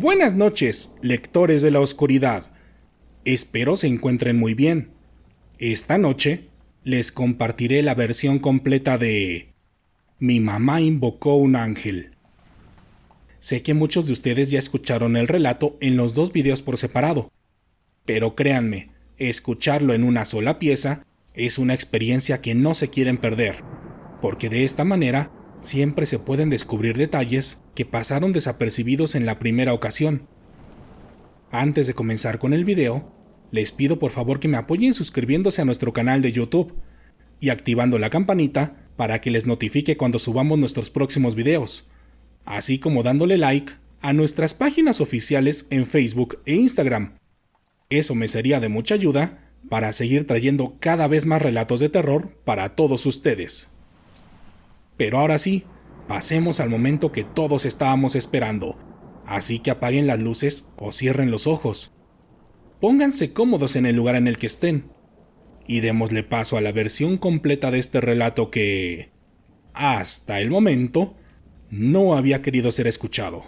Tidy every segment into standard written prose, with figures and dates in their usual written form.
Buenas noches, lectores de la oscuridad. Espero se encuentren muy bien. Esta noche les compartiré la versión completa de Mi mamá invocó un ángel. Sé que muchos de ustedes ya escucharon el relato en los dos videos por separado, pero créanme, escucharlo en una sola pieza es una experiencia que no se quieren perder, porque de esta manera siempre se pueden descubrir detalles que pasaron desapercibidos en la primera ocasión. Antes de comenzar con el video, les pido por favor que me apoyen suscribiéndose a nuestro canal de YouTube y activando la campanita para que les notifique cuando subamos nuestros próximos videos, así como dándole like a nuestras páginas oficiales en Facebook e Instagram. Eso me sería de mucha ayuda para seguir trayendo cada vez más relatos de terror para todos ustedes. Pero ahora sí, pasemos al momento que todos estábamos esperando, así que apaguen las luces o cierren los ojos. Pónganse cómodos en el lugar en el que estén, y démosle paso a la versión completa de este relato que, hasta el momento, no había querido ser escuchado.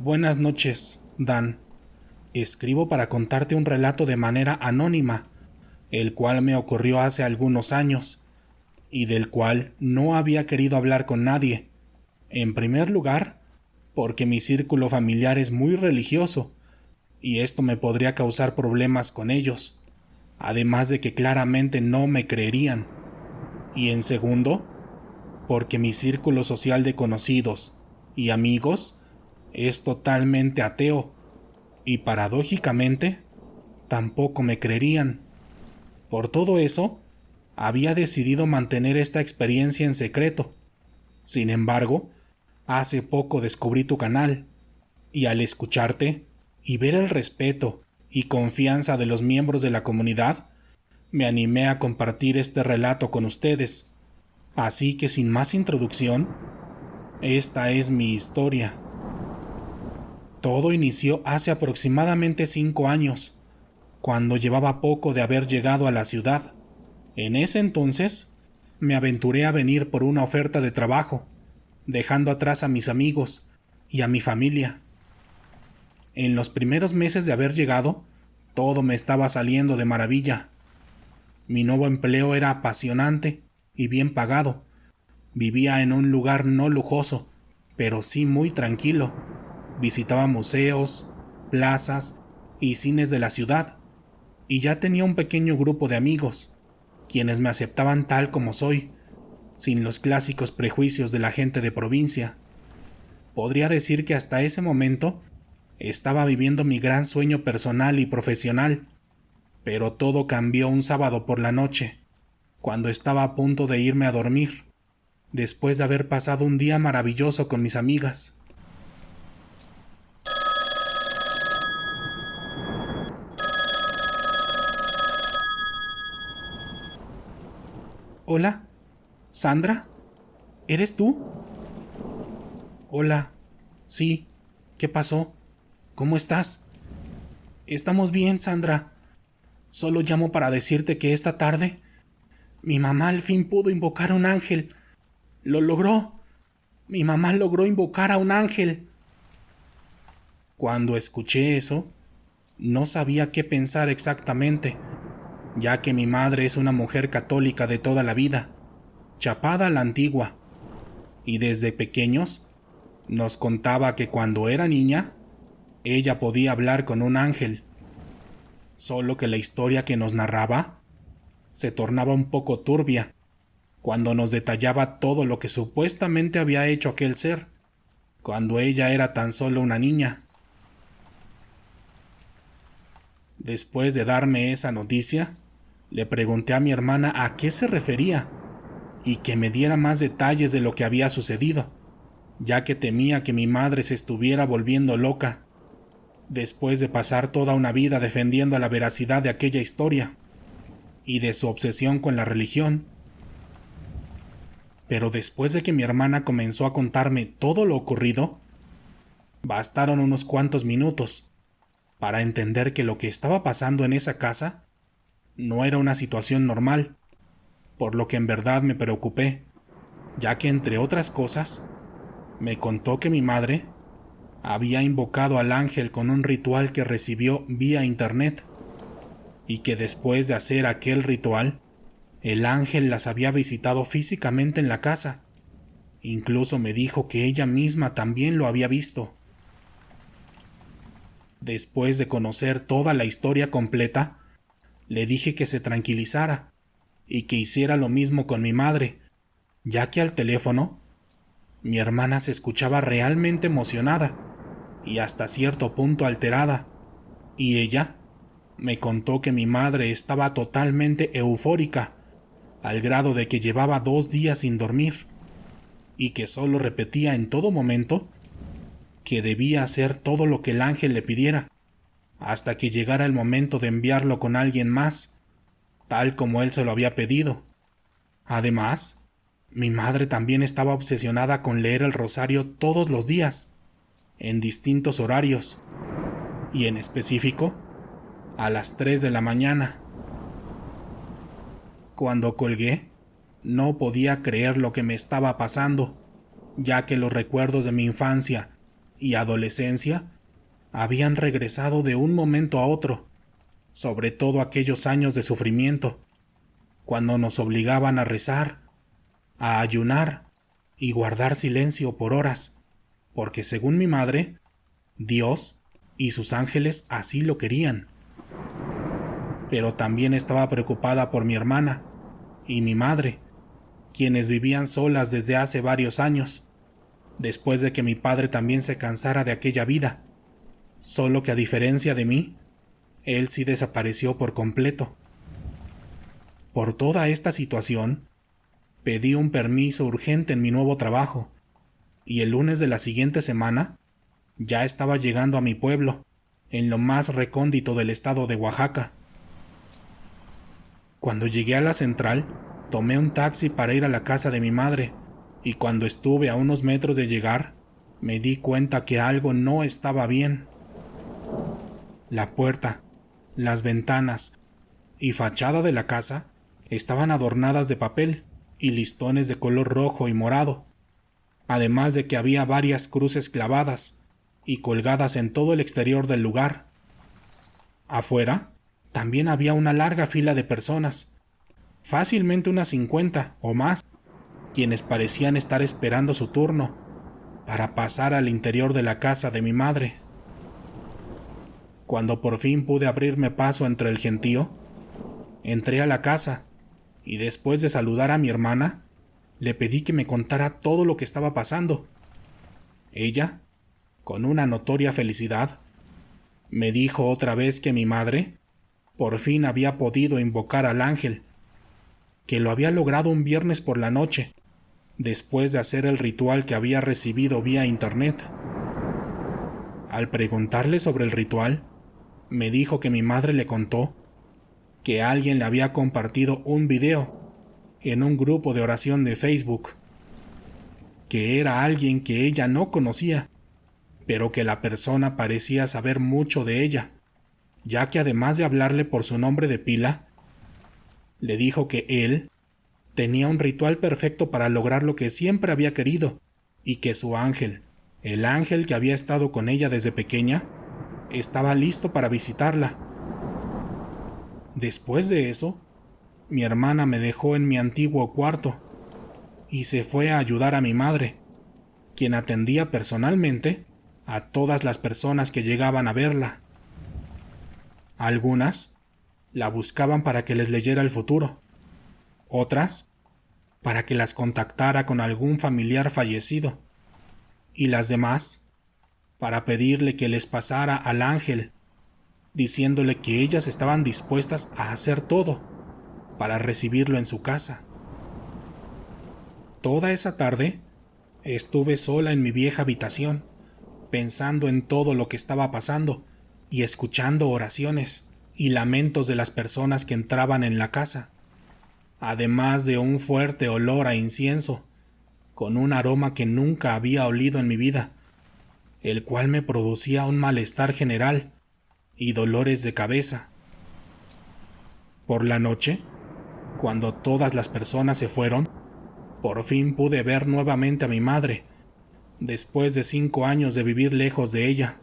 Buenas noches, Dan. Escribo para contarte un relato de manera anónima, el cual me ocurrió hace algunos años, y del cual no había querido hablar con nadie. En primer lugar, porque mi círculo familiar es muy religioso, y esto me podría causar problemas con ellos, además de que claramente no me creerían. Y en segundo, porque mi círculo social de conocidos y amigos es totalmente ateo, y paradójicamente, tampoco me creerían. Por todo eso, había decidido mantener esta experiencia en secreto. Sin embargo, hace poco descubrí tu canal, y al escucharte y ver el respeto y confianza de los miembros de la comunidad, me animé a compartir este relato con ustedes. Así que sin más introducción, esta es mi historia. Todo inició hace aproximadamente 5 años, cuando llevaba poco de haber llegado a la ciudad. En ese entonces, me aventuré a venir por una oferta de trabajo, dejando atrás a mis amigos y a mi familia. En los primeros meses de haber llegado, todo me estaba saliendo de maravilla. Mi nuevo empleo era apasionante y bien pagado. Vivía en un lugar no lujoso, pero sí muy tranquilo. Visitaba museos, plazas y cines de la ciudad, y ya tenía un pequeño grupo de amigos, quienes me aceptaban tal como soy, sin los clásicos prejuicios de la gente de provincia. Podría decir que hasta ese momento estaba viviendo mi gran sueño personal y profesional, pero todo cambió un sábado por la noche, cuando estaba a punto de irme a dormir, después de haber pasado un día maravilloso con mis amigas. ¿Hola? ¿Sandra? ¿Eres tú? Hola. Sí. ¿Qué pasó? ¿Cómo estás? Estamos bien, Sandra. Solo llamo para decirte que esta tarde mi mamá al fin pudo invocar a un ángel. Lo logró. Mi mamá logró invocar a un ángel. Cuando escuché eso, no sabía qué pensar exactamente, ya que mi madre es una mujer católica de toda la vida, chapada a la antigua, y desde pequeños nos contaba que cuando era niña, ella podía hablar con un ángel, solo que la historia que nos narraba se tornaba un poco turbia cuando nos detallaba todo lo que supuestamente había hecho aquel ser, cuando ella era tan solo una niña. Después de darme esa noticia, le pregunté a mi hermana a qué se refería y que me diera más detalles de lo que había sucedido, ya que temía que mi madre se estuviera volviendo loca, después de pasar toda una vida defendiendo la veracidad de aquella historia y de su obsesión con la religión. Pero después de que mi hermana comenzó a contarme todo lo ocurrido, bastaron unos cuantos minutos para entender que lo que estaba pasando en esa casa no era una situación normal, por lo que en verdad me preocupé, ya que entre otras cosas, Me contó que mi madre había invocado al ángel con un ritual que recibió vía internet y que después de hacer aquel ritual, el ángel las había visitado físicamente en la casa. Incluso me dijo que ella misma también lo había visto. Después de conocer toda la historia completa, le dije que se tranquilizara y que hiciera lo mismo con mi madre, ya que al teléfono mi hermana se escuchaba realmente emocionada y hasta cierto punto alterada, y ella me contó que mi madre estaba totalmente eufórica, al grado de que llevaba 2 días sin dormir, y que solo repetía en todo momento que debía hacer todo lo que el ángel le pidiera, hasta que llegara el momento de enviarlo con alguien más, tal como él se lo había pedido. Además, mi madre también estaba obsesionada con leer el rosario todos los días, en distintos horarios, y en específico, a las 3 de la mañana. Cuando colgué, no podía creer lo que me estaba pasando, ya que los recuerdos de mi infancia y adolescencia habían regresado de un momento a otro, sobre todo aquellos años de sufrimiento, cuando nos obligaban a rezar, a ayunar y guardar silencio por horas, porque según mi madre, Dios y sus ángeles así lo querían. Pero también estaba preocupada por mi hermana y mi madre, quienes vivían solas desde hace varios años, después de que mi padre también se cansara de aquella vida, solo que a diferencia de mí, él sí desapareció por completo. Por toda esta situación, pedí un permiso urgente en mi nuevo trabajo, y el lunes de la siguiente semana ya estaba llegando a mi pueblo, en lo más recóndito del estado de Oaxaca. Cuando llegué a la central, tomé un taxi para ir a la casa de mi madre, y cuando estuve a unos metros de llegar, me di cuenta que algo no estaba bien. La puerta, las ventanas y fachada de la casa estaban adornadas de papel y listones de color rojo y morado, además de que había varias cruces clavadas y colgadas en todo el exterior del lugar. Afuera también había una larga fila de personas, fácilmente unas 50 o más, quienes parecían estar esperando su turno para pasar al interior de la casa de mi madre. Cuando por fin pude abrirme paso entre el gentío, entré a la casa y después de saludar a mi hermana, le pedí que me contara todo lo que estaba pasando. Ella, con una notoria felicidad, me dijo otra vez que mi madre por fin había podido invocar al ángel, que lo había logrado un viernes por la noche, después de hacer el ritual que había recibido vía internet. Al preguntarle sobre el ritual, me dijo que mi madre le contó que alguien le había compartido un video en un grupo de oración de Facebook, que era alguien que ella no conocía, pero que la persona parecía saber mucho de ella, ya que además de hablarle por su nombre de pila, le dijo que él tenía un ritual perfecto para lograr lo que siempre había querido, y que su ángel, el ángel que había estado con ella desde pequeña, estaba listo para visitarla. Después de eso, mi hermana me dejó en mi antiguo cuarto y se fue a ayudar a mi madre, quien atendía personalmente a todas las personas que llegaban a verla. Algunas la buscaban para que les leyera el futuro, otras para que las contactara con algún familiar fallecido, y las demás para pedirle que les pasara al ángel, diciéndole que ellas estaban dispuestas a hacer todo para recibirlo en su casa. Toda esa tarde estuve sola en mi vieja habitación, pensando en todo lo que estaba pasando y escuchando oraciones y lamentos de las personas que entraban en la casa, además de un fuerte olor a incienso, con un aroma que nunca había olido en mi vida, el cual me producía un malestar general y dolores de cabeza. Por la noche, cuando todas las personas se fueron, por fin pude ver nuevamente a mi madre, después de 5 años de vivir lejos de ella.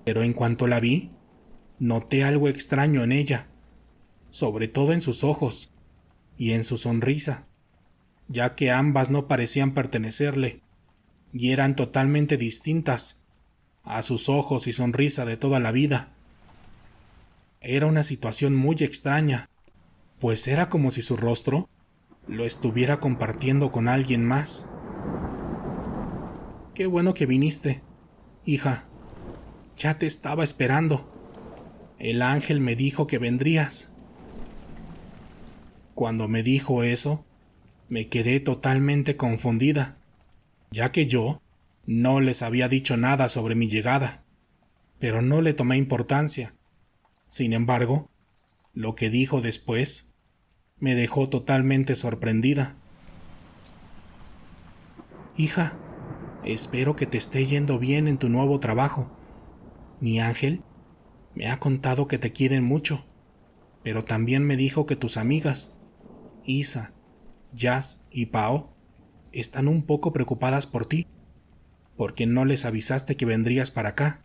Pero en cuanto la vi, noté algo extraño en ella, sobre todo en sus ojos y en su sonrisa, ya que ambas no parecían pertenecerle y eran totalmente distintas a sus ojos y sonrisa de toda la vida. Era una situación muy extraña, pues era como si su rostro lo estuviera compartiendo con alguien más. Qué bueno que viniste, hija. Ya te estaba esperando. El ángel me dijo que vendrías. Cuando me dijo eso, me quedé totalmente confundida, ya que yo no les había dicho nada sobre mi llegada, pero no le tomé importancia. Sin embargo, lo que dijo después me dejó totalmente sorprendida. Hija, espero que te esté yendo bien en tu nuevo trabajo. Mi ángel me ha contado que te quieren mucho, pero también me dijo que tus amigas, Isa, Jazz y Pao, están un poco preocupadas por ti, porque no les avisaste que vendrías para acá.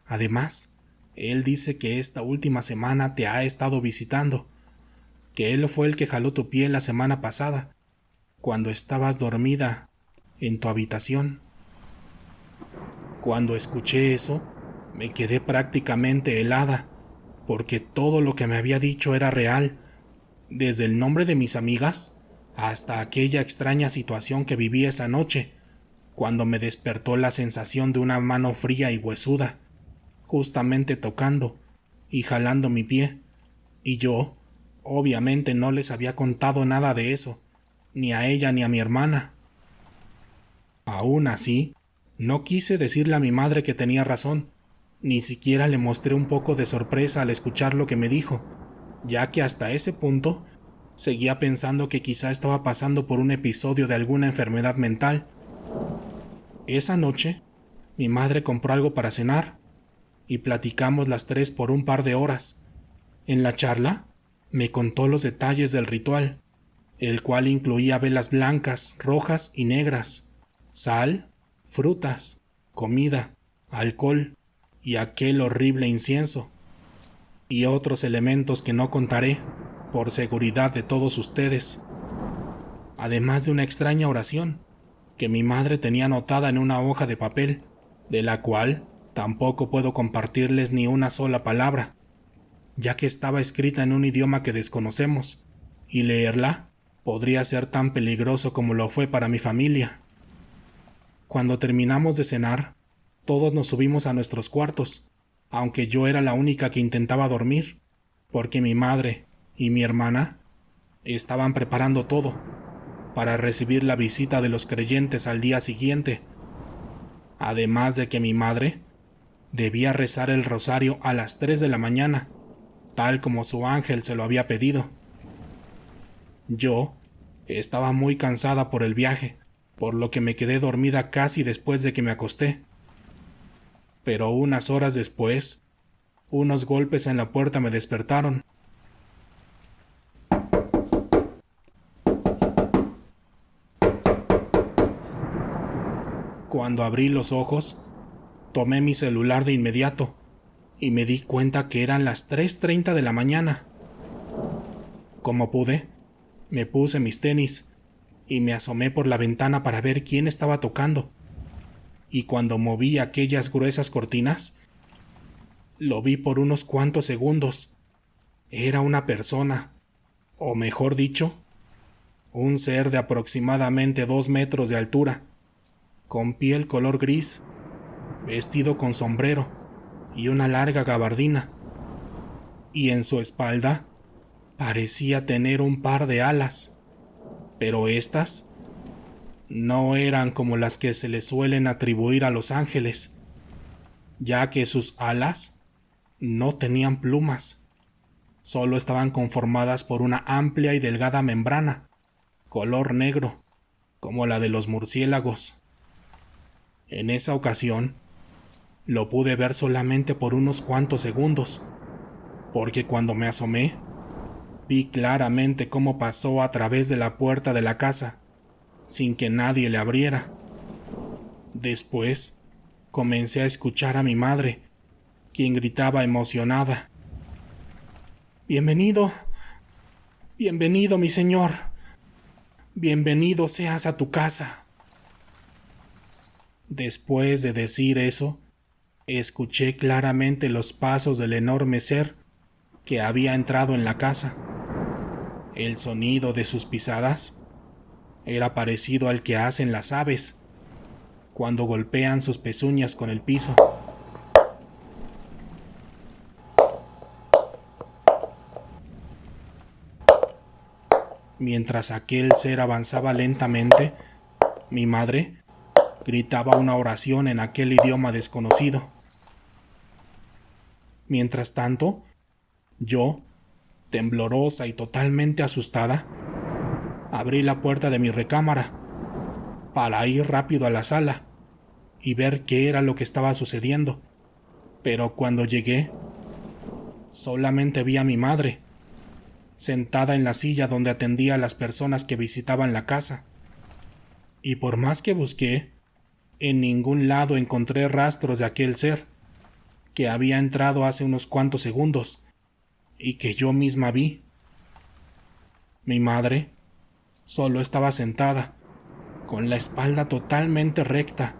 Además, él dice que esta última semana te ha estado visitando, que él fue el que jaló tu pie la semana pasada, cuando estabas dormida en tu habitación. Cuando escuché eso, me quedé prácticamente helada, porque todo lo que me había dicho era real, desde el nombre de mis amigas hasta aquella extraña situación que viví esa noche, cuando me despertó la sensación de una mano fría y huesuda, justamente tocando y jalando mi pie, y yo, obviamente, no les había contado nada de eso, ni a ella ni a mi hermana. Aún así, no quise decirle a mi madre que tenía razón, ni siquiera le mostré un poco de sorpresa al escuchar lo que me dijo, ya que hasta ese punto seguía pensando que quizá estaba pasando por un episodio de alguna enfermedad mental. Esa noche, mi madre compró algo para cenar y platicamos las tres por un par de horas. En la charla, me contó los detalles del ritual, el cual incluía velas blancas, rojas y negras, sal, frutas, comida, alcohol y aquel horrible incienso, y otros elementos que no contaré, por seguridad de todos ustedes, además de una extraña oración que mi madre tenía anotada en una hoja de papel, de la cual tampoco puedo compartirles ni una sola palabra, ya que estaba escrita en un idioma que desconocemos, y leerla podría ser tan peligroso como lo fue para mi familia. Cuando terminamos de cenar, todos nos subimos a nuestros cuartos, aunque yo era la única que intentaba dormir, porque mi madre y mi hermana estaban preparando todo para recibir la visita de los creyentes al día siguiente, además de que mi madre debía rezar el rosario a las 3 de la mañana, tal como su ángel se lo había pedido. Yo estaba muy cansada por el viaje, por lo que me quedé dormida casi después de que me acosté. Pero unas horas después, unos golpes en la puerta me despertaron. Cuando abrí los ojos, tomé mi celular de inmediato y me di cuenta que eran las 3:30 de la mañana. Como pude, me puse mis tenis y me asomé por la ventana para ver quién estaba tocando. Y cuando moví aquellas gruesas cortinas, lo vi por unos cuantos segundos. Era una persona, o mejor dicho, un ser de aproximadamente 2 metros de altura, con piel color gris, vestido con sombrero y una larga gabardina, y en su espalda parecía tener un par de alas, pero estas no eran como las que se le suelen atribuir a los ángeles, ya que sus alas no tenían plumas, solo estaban conformadas por una amplia y delgada membrana, color negro, como la de los murciélagos. En esa ocasión, lo pude ver solamente por unos cuantos segundos, porque cuando me asomé, vi claramente cómo pasó a través de la puerta de la casa, sin que nadie le abriera. Después, comencé a escuchar a mi madre, quien gritaba emocionada: «Bienvenido, bienvenido, mi señor. Bienvenido seas a tu casa». Después de decir eso, escuché claramente los pasos del enorme ser que había entrado en la casa. El sonido de sus pisadas era parecido al que hacen las aves cuando golpean sus pezuñas con el piso. Mientras aquel ser avanzaba lentamente, mi madre gritaba una oración en aquel idioma desconocido. Mientras tanto, yo, temblorosa y totalmente asustada, abrí la puerta de mi recámara para ir rápido a la sala y ver qué era lo que estaba sucediendo. Pero cuando llegué, solamente vi a mi madre, sentada en la silla donde atendía a las personas que visitaban la casa. Y por más que busqué, en ningún lado encontré rastros de aquel ser que había entrado hace unos cuantos segundos y que yo misma vi. Mi madre solo estaba sentada, con la espalda totalmente recta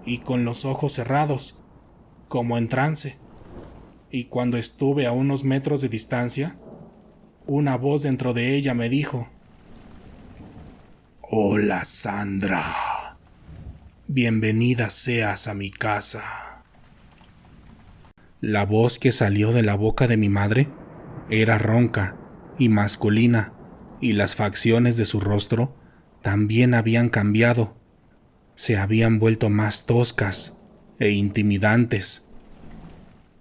y con los ojos cerrados, como en trance. Y cuando estuve a unos metros de distancia, una voz dentro de ella me dijo: «Hola, Sandra. Bienvenida seas a mi casa». La voz que salió de la boca de mi madre era ronca y masculina, y las facciones de su rostro también habían cambiado. Se habían vuelto más toscas e intimidantes.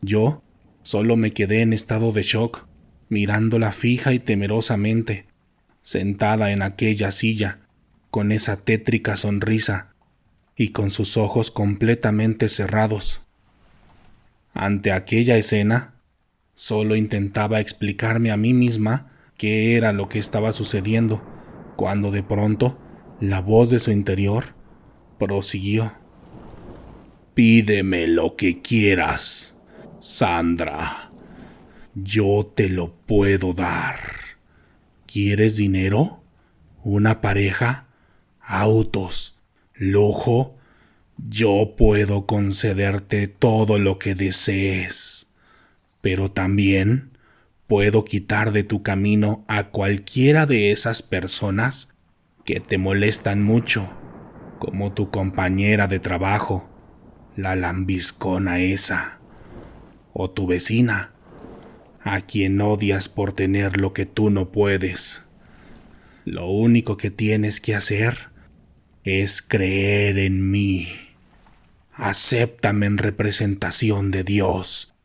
Yo solo me quedé en estado de shock, mirándola fija y temerosamente, sentada en aquella silla, con esa tétrica sonrisa y con sus ojos completamente cerrados. Ante aquella escena, solo intentaba explicarme a mí misma qué era lo que estaba sucediendo, cuando de pronto la voz de su interior prosiguió: «Pídeme lo que quieras, Sandra. Yo te lo puedo dar. ¿Quieres dinero? ¿Una pareja? ¿Autos? ¿Lujo? Yo puedo concederte todo lo que desees, pero también puedo quitar de tu camino a cualquiera de esas personas que te molestan mucho, como tu compañera de trabajo, la lambiscona esa, o tu vecina, a quien odias por tener lo que tú no puedes. Lo único que tienes que hacer es creer en mí. Acéptame en representación de Dios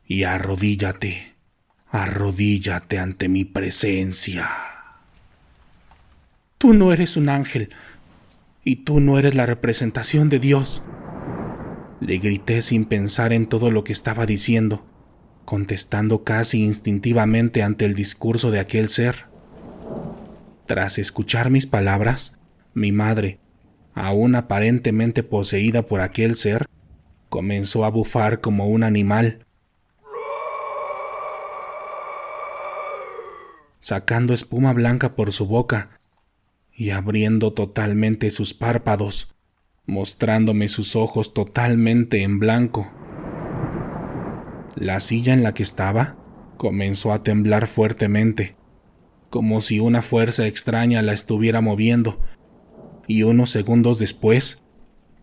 y arrodíllate ante mi presencia». «Tú no eres un ángel y tú no eres la representación de Dios», le grité sin pensar en todo lo que estaba diciendo, contestando casi instintivamente ante el discurso de aquel ser. Tras escuchar mis palabras, mi madre, aún aparentemente poseída por aquel ser, comenzó a bufar como un animal, sacando espuma blanca por su boca y abriendo totalmente sus párpados, mostrándome sus ojos totalmente en blanco. La silla en la que estaba comenzó a temblar fuertemente, como si una fuerza extraña la estuviera moviendo, y unos segundos después,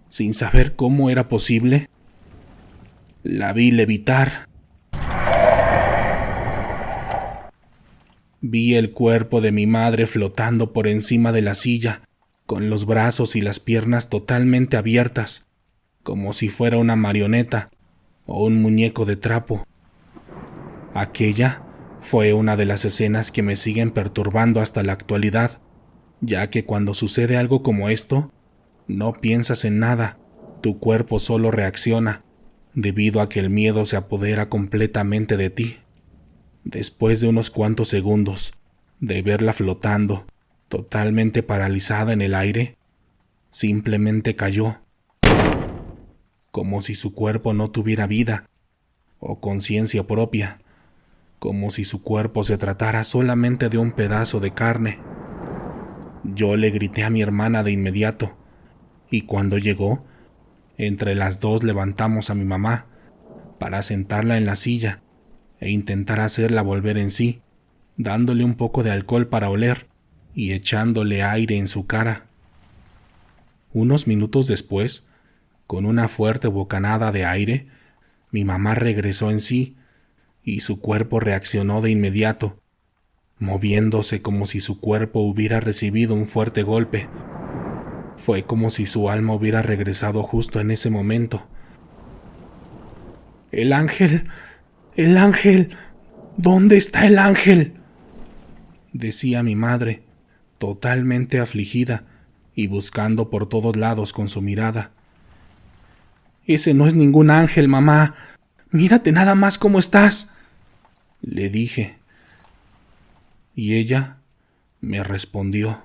sin saber cómo era posible, la vi levitar. Vi el cuerpo de mi madre flotando por encima de la silla, con los brazos y las piernas totalmente abiertas, como si fuera una marioneta o un muñeco de trapo. Aquella fue una de las escenas que me siguen perturbando hasta la actualidad, ya que cuando sucede algo como esto, no piensas en nada, tu cuerpo solo reacciona, debido a que el miedo se apodera completamente de ti. Después de unos cuantos segundos de verla flotando, totalmente paralizada en el aire, simplemente cayó como si su cuerpo no tuviera vida o conciencia propia, como si su cuerpo se tratara solamente de un pedazo de carne. Yo le grité a mi hermana de inmediato, y cuando llegó, entre las dos levantamos a mi mamá para sentarla en la silla e intentar hacerla volver en sí, dándole un poco de alcohol para oler y echándole aire en su cara. Unos minutos después, con una fuerte bocanada de aire, mi mamá regresó en sí y su cuerpo reaccionó de inmediato, moviéndose como si su cuerpo hubiera recibido un fuerte golpe. Fue como si su alma hubiera regresado justo en ese momento. ¡El ángel! ¡El ángel! ¿Dónde está el ángel?, decía mi madre, totalmente afligida y buscando por todos lados con su mirada. «Ese no es ningún ángel, mamá. Mírate nada más cómo estás», le dije. Y ella me respondió: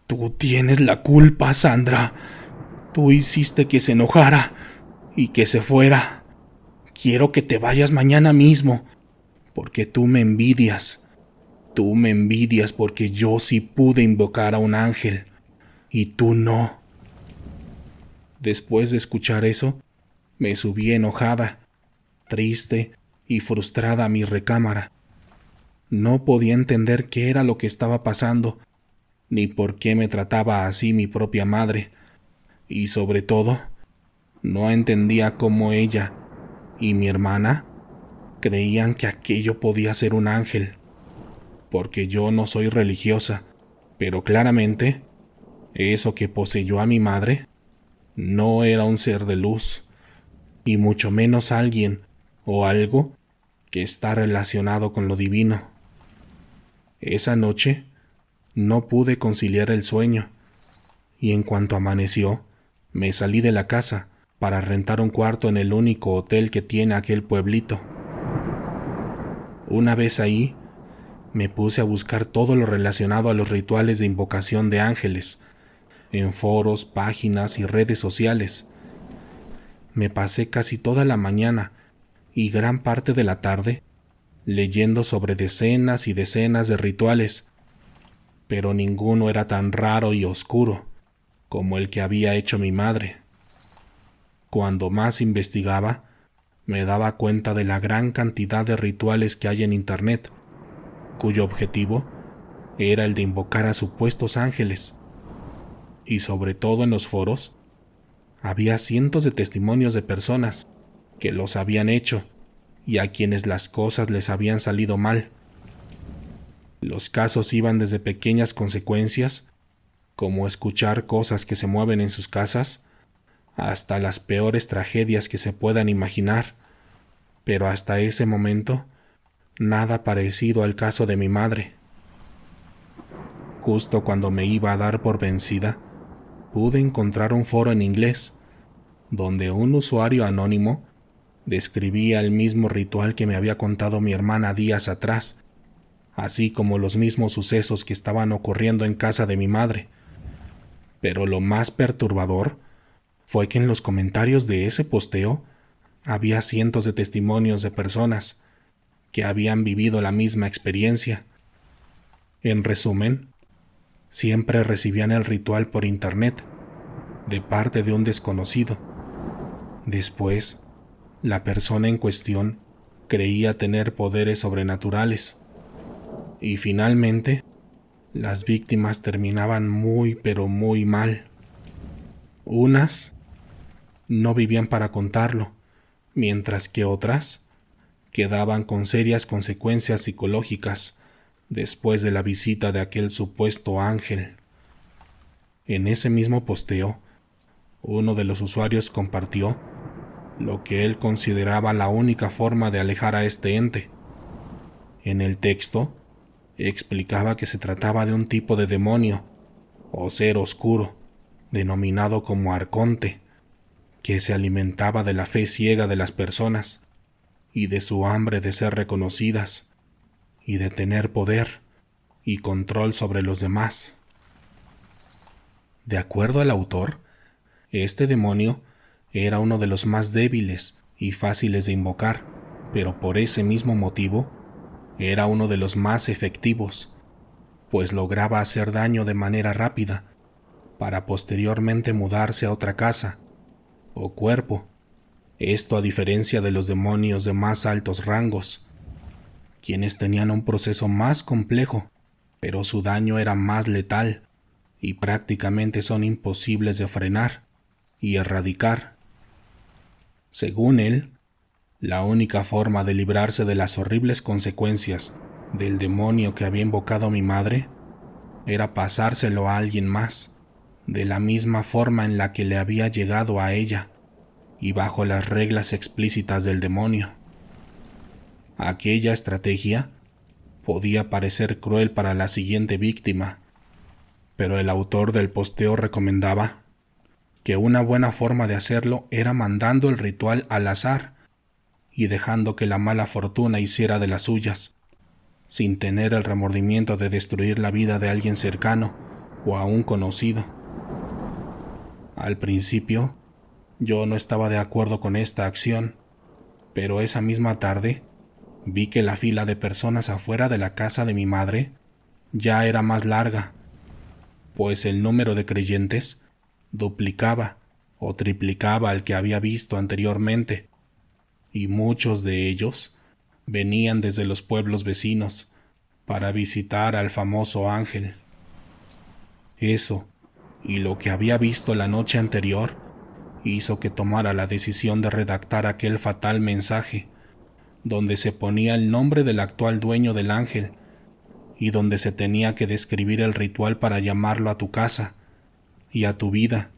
«Tú tienes la culpa, Sandra. Tú hiciste que se enojara y que se fuera. Quiero que te vayas mañana mismo, porque tú me envidias. Tú me envidias porque yo sí pude invocar a un ángel y tú no». Después de escuchar eso, me subí enojada, triste y frustrada a mi recámara. No podía entender qué era lo que estaba pasando, ni por qué me trataba así mi propia madre, y sobre todo, no entendía cómo ella y mi hermana creían que aquello podía ser un ángel, porque yo no soy religiosa, pero claramente, eso que poseyó a mi madre no era un ser de luz, y mucho menos alguien o algo que está relacionado con lo divino. Esa noche no pude conciliar el sueño, y en cuanto amaneció, me salí de la casa para rentar un cuarto en el único hotel que tiene aquel pueblito. Una vez ahí, me puse a buscar todo lo relacionado a los rituales de invocación de ángeles, en foros, páginas y redes sociales. Me pasé casi toda la mañana y gran parte de la tarde leyendo sobre decenas y decenas de rituales, pero ninguno era tan raro y oscuro como el que había hecho mi madre. Cuando más investigaba, me daba cuenta de la gran cantidad de rituales que hay en Internet, cuyo objetivo era el de invocar a supuestos ángeles. Y sobre todo en los foros, había cientos de testimonios de personas que los habían hecho y a quienes las cosas les habían salido mal. Los casos iban desde pequeñas consecuencias, como escuchar cosas que se mueven en sus casas, hasta las peores tragedias que se puedan imaginar, pero hasta ese momento, nada parecido al caso de mi madre. Justo cuando me iba a dar por vencida, pude encontrar un foro en inglés, donde un usuario anónimo describía el mismo ritual que me había contado mi hermana días atrás, así como los mismos sucesos que estaban ocurriendo en casa de mi madre. Pero lo más perturbador fue que en los comentarios de ese posteo había cientos de testimonios de personas que habían vivido la misma experiencia. En resumen, siempre recibían el ritual por internet, de parte de un desconocido. Después, la persona en cuestión creía tener poderes sobrenaturales. Y finalmente, las víctimas terminaban muy pero muy mal. Unas no vivían para contarlo, mientras que otras quedaban con serias consecuencias psicológicas después de la visita de aquel supuesto ángel. En ese mismo posteo, uno de los usuarios compartió lo que él consideraba la única forma de alejar a este ente. En el texto, explicaba que se trataba de un tipo de demonio o ser oscuro, denominado como arconte, que se alimentaba de la fe ciega de las personas y de su hambre de ser reconocidas y de tener poder y control sobre los demás. De acuerdo al autor, este demonio era uno de los más débiles y fáciles de invocar, pero por ese mismo motivo, era uno de los más efectivos, pues lograba hacer daño de manera rápida, para posteriormente mudarse a otra casa o cuerpo. Esto a diferencia de los demonios de más altos rangos, quienes tenían un proceso más complejo, pero su daño era más letal y prácticamente son imposibles de frenar y erradicar. Según él, la única forma de librarse de las horribles consecuencias del demonio que había invocado mi madre era pasárselo a alguien más, de la misma forma en la que le había llegado a ella y bajo las reglas explícitas del demonio. Aquella estrategia podía parecer cruel para la siguiente víctima, pero el autor del posteo recomendaba que una buena forma de hacerlo era mandando el ritual al azar y dejando que la mala fortuna hiciera de las suyas, sin tener el remordimiento de destruir la vida de alguien cercano o a un conocido. Al principio, yo no estaba de acuerdo con esta acción, pero esa misma tarde vi que la fila de personas afuera de la casa de mi madre ya era más larga, pues el número de creyentes duplicaba o triplicaba al que había visto anteriormente, y muchos de ellos venían desde los pueblos vecinos para visitar al famoso ángel. Eso, y lo que había visto la noche anterior, hizo que tomara la decisión de redactar aquel fatal mensaje, donde se ponía el nombre del actual dueño del ángel y donde se tenía que describir el ritual para llamarlo a tu casa y a tu vida.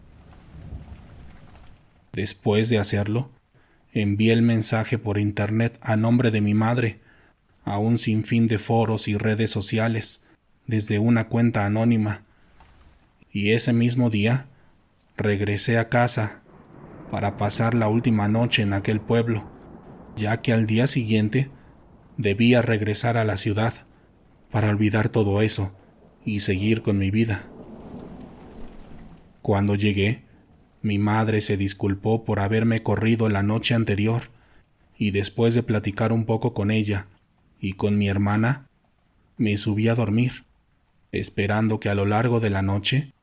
Después de hacerlo, envié el mensaje por internet a nombre de mi madre a un sinfín de foros y redes sociales desde una cuenta anónima, y ese mismo día regresé a casa para pasar la última noche en aquel pueblo, ya que al día siguiente debía regresar a la ciudad para olvidar todo eso y seguir con mi vida. Cuando llegué, mi madre se disculpó por haberme corrido la noche anterior, y después de platicar un poco con ella y con mi hermana, me subí a dormir, esperando que a lo largo de la noche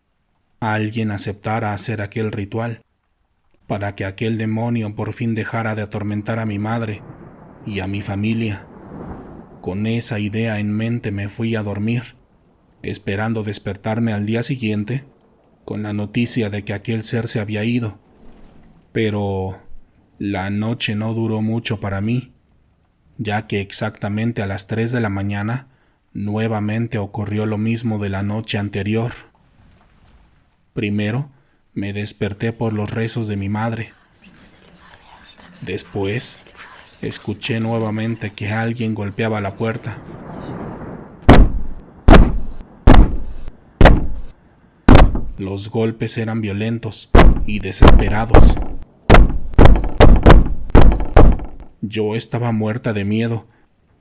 alguien aceptara hacer aquel ritual, para que aquel demonio por fin dejara de atormentar a mi madre y a mi familia. Con esa idea en mente me fui a dormir, esperando despertarme al día siguiente con la noticia de que aquel ser se había ido. Pero la noche no duró mucho para mí, ya que exactamente a las 3 de la mañana nuevamente ocurrió lo mismo de la noche anterior. Primero, me desperté por los rezos de mi madre. Después, escuché nuevamente que alguien golpeaba la puerta. Los golpes eran violentos y desesperados. Yo estaba muerta de miedo,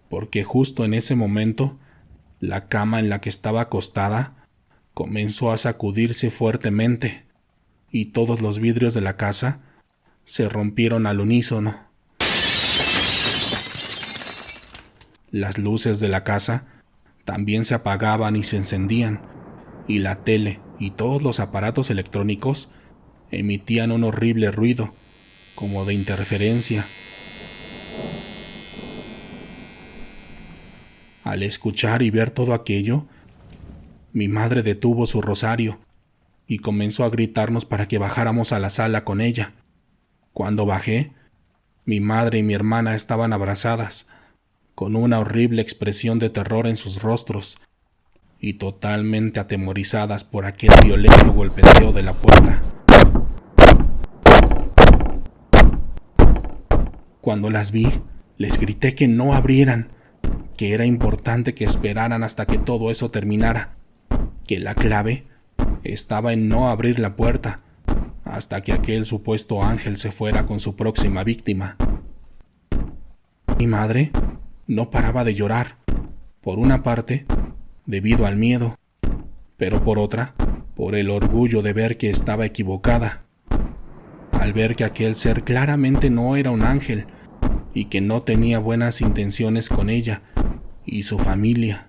porque justo en ese momento, la cama en la que estaba acostada comenzó a sacudirse fuertemente, y todos los vidrios de la casa se rompieron al unísono. Las luces de la casa también se apagaban y se encendían, y la tele y todos los aparatos electrónicos emitían un horrible ruido, como de interferencia. Al escuchar y ver todo aquello, mi madre detuvo su rosario y comenzó a gritarnos para que bajáramos a la sala con ella. Cuando bajé, mi madre y mi hermana estaban abrazadas, con una horrible expresión de terror en sus rostros, y totalmente atemorizadas por aquel violento golpeteo de la puerta. Cuando las vi, les grité que no abrieran, que era importante que esperaran hasta que todo eso terminara, que la clave estaba en no abrir la puerta hasta que aquel supuesto ángel se fuera con su próxima víctima. Mi madre no paraba de llorar, por una parte, debido al miedo, pero por otra, por el orgullo de ver que estaba equivocada. al ver que aquel ser claramente no era un ángel y que no tenía buenas intenciones con ella y su familia.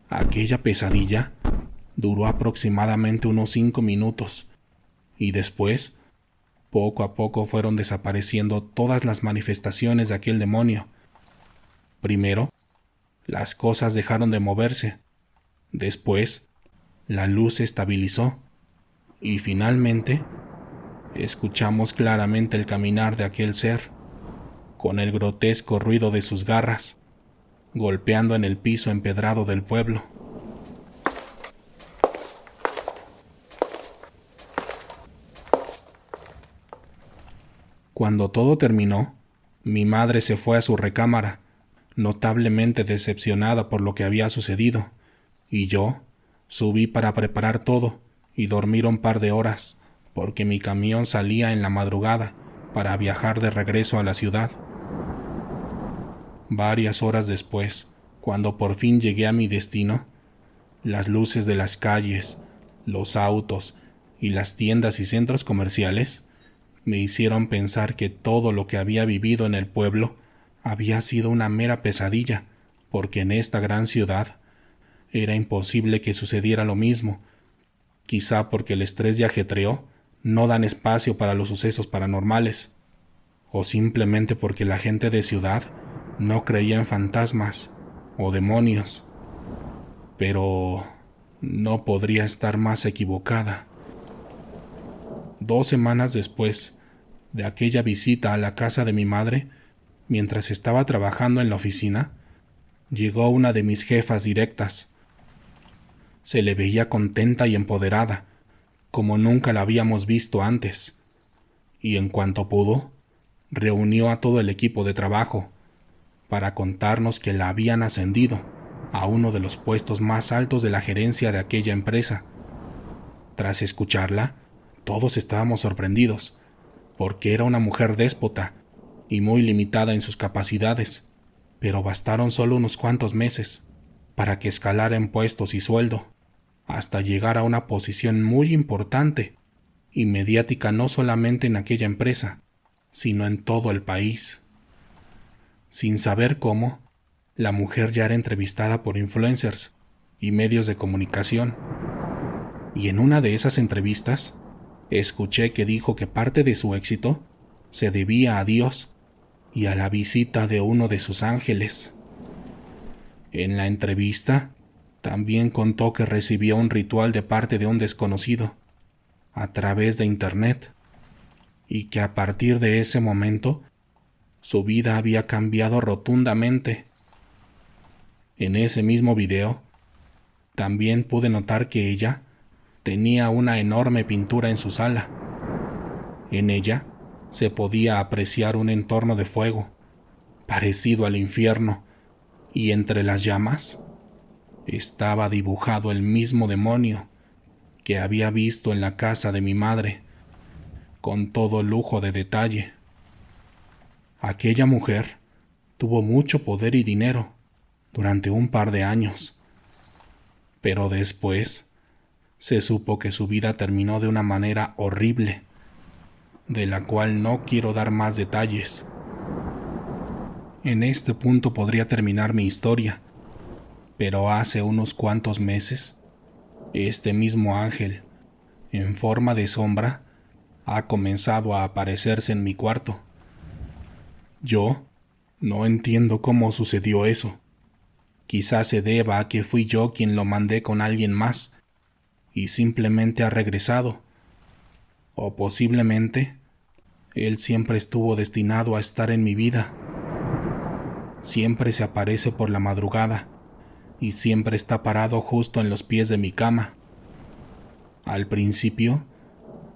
Aquella pesadilla duró aproximadamente unos 5 minutos y después, poco a poco fueron desapareciendo todas las manifestaciones de aquel demonio. Primero, las cosas dejaron de moverse. Después, la luz se estabilizó y finalmente escuchamos claramente el caminar de aquel ser, con el grotesco ruido de sus garras, golpeando en el piso empedrado del pueblo. Cuando todo terminó, mi madre se fue a su recámara, notablemente decepcionada por lo que había sucedido, y yo subí para preparar todo y dormir un par de horas, porque mi camión salía en la madrugada para viajar de regreso a la ciudad. Varias horas después, cuando por fin llegué a mi destino, las luces de las calles, los autos y las tiendas y centros comerciales me hicieron pensar que todo lo que había vivido en el pueblo había sido una mera pesadilla, porque en esta gran ciudad era imposible que sucediera lo mismo, quizá porque el estrés y ajetreo no dan espacio para los sucesos paranormales, o simplemente porque la gente de ciudad no creía en fantasmas o demonios. Pero no podría estar más equivocada. 2 semanas después de aquella visita a la casa de mi madre, mientras estaba trabajando en la oficina, llegó una de mis jefas directas. Se le veía contenta y empoderada, como nunca la habíamos visto antes, y en cuanto pudo, reunió a todo el equipo de trabajo para contarnos que la habían ascendido a uno de los puestos más altos de la gerencia de aquella empresa. Tras escucharla, todos estábamos sorprendidos, porque era una mujer déspota y muy limitada en sus capacidades, pero bastaron solo unos cuantos meses para que escalara en puestos y sueldo, hasta llegar a una posición muy importante y mediática no solamente en aquella empresa, sino en todo el país. Sin saber cómo, la mujer ya era entrevistada por influencers y medios de comunicación, y en una de esas entrevistas escuché que dijo que parte de su éxito se debía a Dios y a la visita de uno de sus ángeles. En la entrevista también contó que recibió un ritual de parte de un desconocido a través de internet y que a partir de ese momento su vida había cambiado rotundamente. En ese mismo video también pude notar que ella tenía una enorme pintura en su sala. En ella se podía apreciar un entorno de fuego, parecido al infierno, y entre las llamas estaba dibujado el mismo demonio que había visto en la casa de mi madre, con todo lujo de detalle. Aquella mujer tuvo mucho poder y dinero durante un par de años, pero después se supo que su vida terminó de una manera horrible, de la cual no quiero dar más detalles. En este punto podría terminar mi historia, pero hace unos cuantos meses, este mismo ángel, en forma de sombra, ha comenzado a aparecerse en mi cuarto. Yo no entiendo cómo sucedió eso. Quizás se deba a que fui yo quien lo mandé con alguien más y simplemente ha regresado. O posiblemente él siempre estuvo destinado a estar en mi vida. Siempre se aparece por la madrugada y siempre está parado justo en los pies de mi cama. Al principio,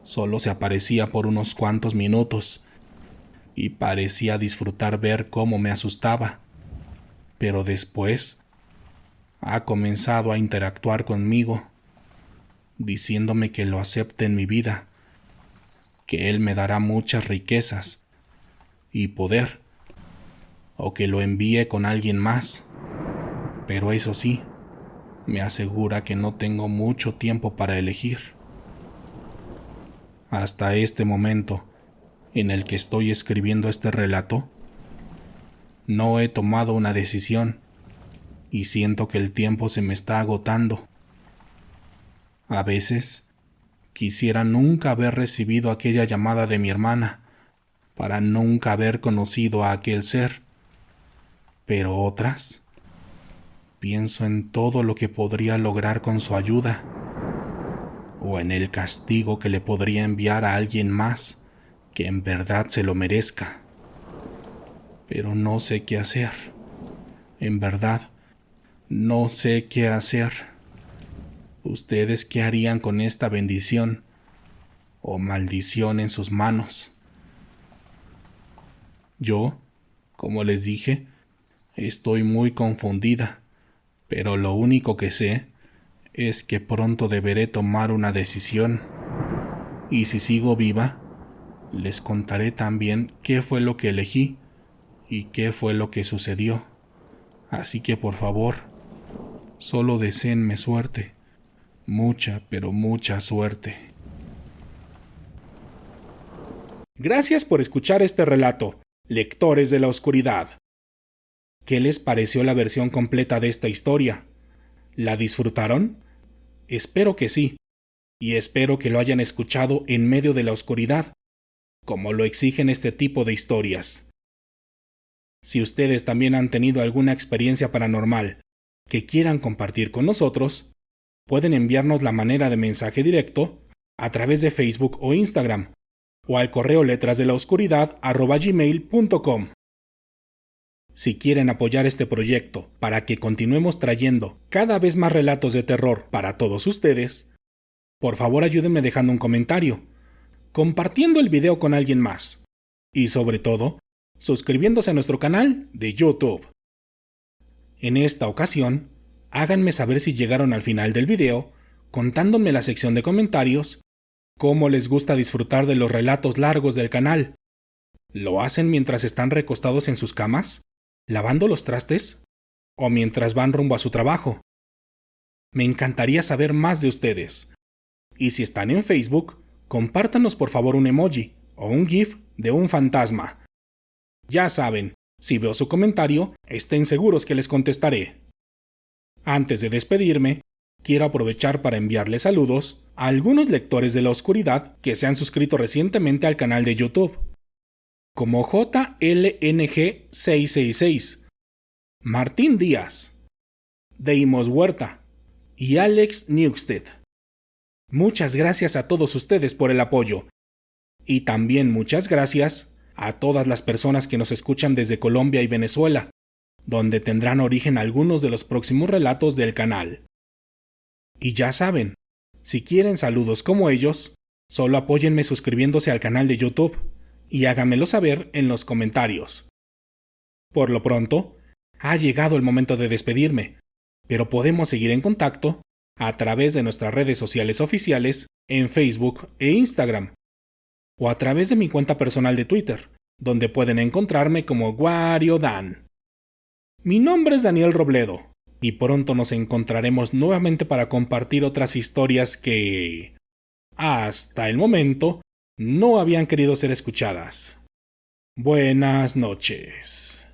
solo se aparecía por unos cuantos minutos y parecía disfrutar ver cómo me asustaba, pero después ha comenzado a interactuar conmigo, diciéndome que lo acepte en mi vida, que él me dará muchas riquezas y poder, o que lo envíe con alguien más. Pero eso sí, me asegura que no tengo mucho tiempo para elegir. Hasta este momento, en el que estoy escribiendo este relato, no he tomado una decisión y siento que el tiempo se me está agotando. A veces, quisiera nunca haber recibido aquella llamada de mi hermana, para nunca haber conocido a aquel ser. Pero otras, pienso en todo lo que podría lograr con su ayuda, o en el castigo que le podría enviar a alguien más que en verdad se lo merezca. Pero no sé qué hacer. En verdad, no sé qué hacer. ¿Ustedes qué harían con esta bendición o maldición en sus manos? Yo, como les dije, estoy muy confundida, pero lo único que sé es que pronto deberé tomar una decisión. Y si sigo viva, les contaré también qué fue lo que elegí y qué fue lo que sucedió. Así que por favor, solo deséenme suerte. Mucha, pero mucha suerte. Gracias por escuchar este relato, lectores de la oscuridad. ¿Qué les pareció la versión completa de esta historia? ¿La disfrutaron? Espero que sí, y espero que lo hayan escuchado en medio de la oscuridad, como lo exigen este tipo de historias. Si ustedes también han tenido alguna experiencia paranormal que quieran compartir con nosotros, pueden enviarnos la manera de mensaje directo a través de Facebook o Instagram, o al correo letrasdelaoscuridad@gmail.com. Si quieren apoyar este proyecto para que continuemos trayendo cada vez más relatos de terror para todos ustedes, por favor ayúdenme dejando un comentario, compartiendo el video con alguien más y sobre todo, suscribiéndose a nuestro canal de YouTube. En esta ocasión, háganme saber si llegaron al final del video, contándome en la sección de comentarios cómo les gusta disfrutar de los relatos largos del canal. ¿Lo hacen mientras están recostados en sus camas, lavando los trastes o mientras van rumbo a su trabajo? Me encantaría saber más de ustedes. Y si están en Facebook, compártanos por favor un emoji o un GIF de un fantasma. Ya saben, si veo su comentario, estén seguros que les contestaré. Antes de despedirme, quiero aprovechar para enviarles saludos a algunos lectores de la oscuridad que se han suscrito recientemente al canal de YouTube, como JLNG666, Martín Díaz, Deimos Huerta y Alex Newsted. Muchas gracias a todos ustedes por el apoyo. Y también muchas gracias a todas las personas que nos escuchan desde Colombia y Venezuela, donde tendrán origen algunos de los próximos relatos del canal. Y ya saben, si quieren saludos como ellos, solo apóyenme suscribiéndose al canal de YouTube y háganmelo saber en los comentarios. Por lo pronto, ha llegado el momento de despedirme, pero podemos seguir en contacto a través de nuestras redes sociales oficiales en Facebook e Instagram, o a través de mi cuenta personal de Twitter, donde pueden encontrarme como WarioDan. Mi nombre es Daniel Robledo, y pronto nos encontraremos nuevamente para compartir otras historias que, hasta el momento, no habían querido ser escuchadas. Buenas noches.